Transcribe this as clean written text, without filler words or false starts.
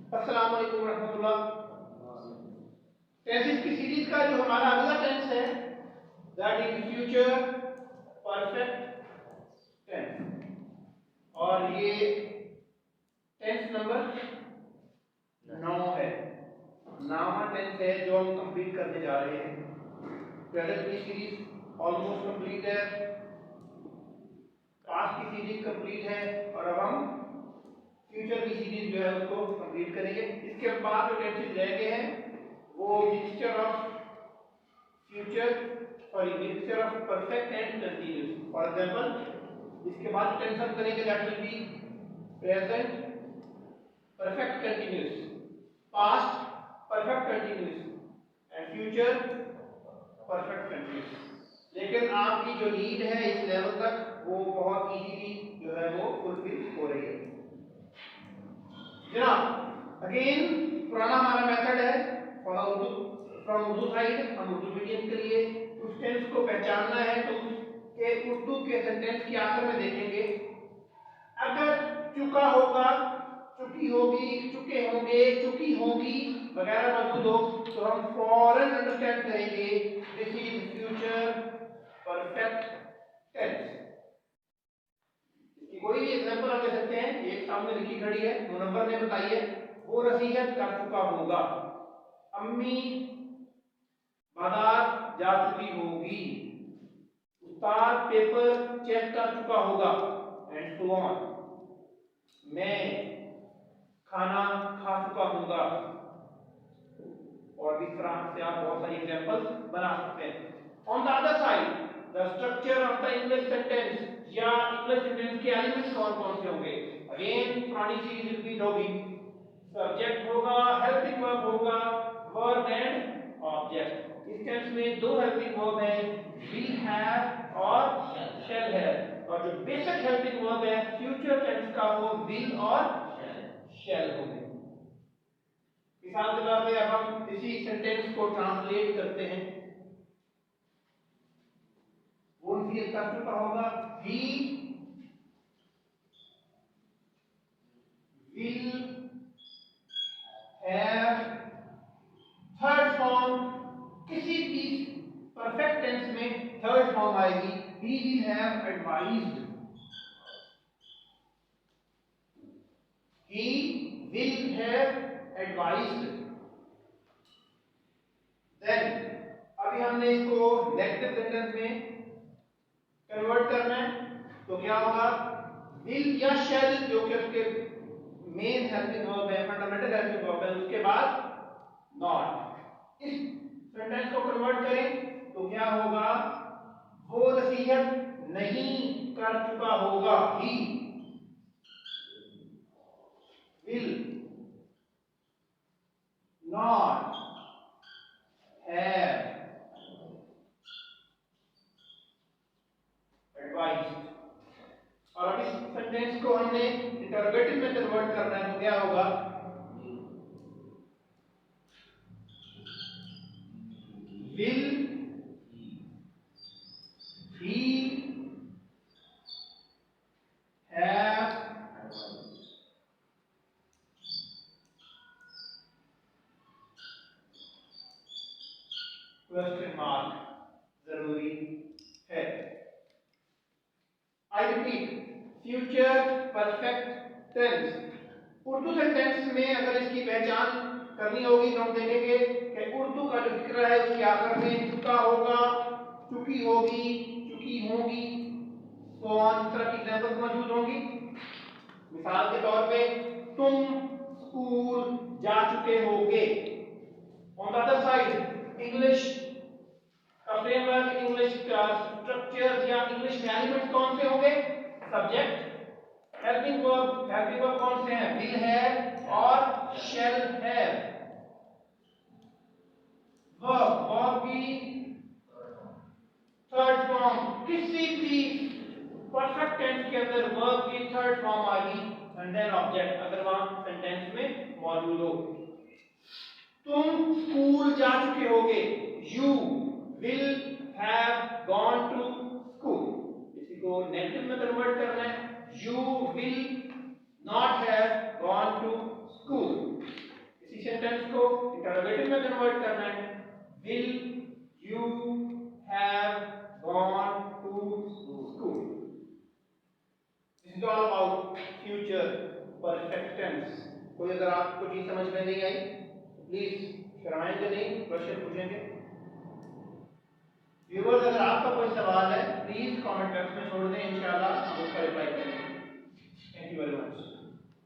अस्सलाम वालेकुम रहमतुल्लाह। टेंसेस की सीरीज का जो हमारा अगला टेंस है that is future perfect tense, और ये टेंस नंबर 9 है। 9वां टेंस है जो हम कंप्लीट करने जा रहे हैं। प्रेजेंट की सीरीज ऑलमोस्ट कंप्लीट है, पास्ट की सीरीज कंप्लीट है, और अब हम फ्यूचर की सीरीज जो है उसको कंप्लीट करेंगे। इसके बाद जो टेंसेस रह गए हैं वो mixture of perfect and continuous. For example इसके बाद टेंस हम करेंगे that will be present perfect continuous, past perfect continuous and future perfect continuous. लेकिन आपकी जो नीड है इस लेवल तक वो बहुत इजीली जो है वो फुलफिल हो रही है जनाब। अगेन पुराना हमारा मेथड है फ्रॉम उर्दू साइड, हम उर्दू मीडियम के लिए उस टेंस को पहचानना है तो उसके उर्दू के सेंटेंस के आखिर में देखेंगे अगर चुका होगा, चुकी होगी, चुके होंगे, चुकी होगी वगैरह मौजूद हो तो हम फौरन अंडरस्टैंड करेंगे this is future perfect tense. कोई भी एग्जांपल हम ले सकते हैं। एक सामने लिखी खड़ी है, मुनव्वर ने बताई है वो नसीहत कर चुका होगा, अम्मी बाजार जा चुकी होगी, उस्ताद पेपर चेक कर चुका होगा एंड सो ऑन। मैं खाना खा चुका होगा, और इस तरह से आप बहुत सारी एग्जांपल्स बना सकते हैं। On the other side the structure of the English sentence या इंग्लिश सेंटेंस के एलिमेंट्स कौन कौन से होंगे। अगेन पुरानी सीरीज रिपीट होगी। सब्जेक्ट होगा, हेल्पिंग वर्ब होगा, वर्ब एंड ऑब्जेक्ट। इस टेंस में दो हेल्पिंग वर्ब हैं, विल हैव और शैल हैव, और जो बेसिक हेल्पिंग वर्ब है फ्यूचर टेंस का वो विल और शैल होंगे। मिसाल के तौर पे अब हम इसी सेंटेंस को ट्रांसलेट करते हैं। वो नसीहत कर चुका होगा, he will have, third form किसी भी परफेक्ट टेंस में थर्ड फॉर्म आएगी, he will have advised, he will have advised। Then अभी हमने इसको नेगेटिव सेंटेंस में कन्वर्ट करना है तो क्या होगा, विल या शैल जो कि उसके मेन हेल्पिंग वर्ब है, फंडामेंटल हेल्पिंग वर्ब है, उसके बाद नॉट। इस सेंटेंस को कन्वर्ट करें तो क्या होगा, वो नसीहत नहीं कर चुका होगा, he will not have advised. और अब इस सेंटेंस को हमने इंटरोगेटिव में कन्वर्ट करना है तो क्या होगा, will he have question mark जरूरी है। I repeat, future perfect tense Urdu sentence में अगर इसकी पहचान करनी होगी तो हम देखेंगे कि उर्दू का जो फिक्र है उसके आखिर में चुका होगा, चुकी होगी, चुकी होंगी, तो इस तरह की एग्जांपल्स मौजूद होंगी। मिसाल के तौर पे तुम स्कूल जा चुके होगे। On the other side English का फ्रेमवर्क, इंग्लिश का स्ट्रक्चर या इंग्लिश में एलिमेंट्स कौन से होंगे, सब्जेक्ट, हेल्पिंग वर्ब कौन से हैं, विल हैव और शैल हैव। वर्ब की थर्ड फॉर्म किसी भी परफेक्ट टेंस के अंदर वर्ब की थर्ड फॉर्म आएगी एंड देन ऑब्जेक्ट अगर वहां सेंटेंस में मौजूद हो। तुम स्कूल जा चुके होगे, you will have gone to school. इसी को नेगेटिव में कन्वर्ट करना है, you will not have gone to school. Convert करना है, will you have gone to school. This is all about future perfect tense. कोई अगर आपको चीज समझ में नहीं आई प्लीज शर्माएंगे नहीं, क्वेश्चन पूछेंगे। व्यूअर्स अगर आपका कोई सवाल है प्लीज कमेंट बॉक्स में छोड़ दें, इंशाल्लाह हम उसका रिप्लाई करेंगे।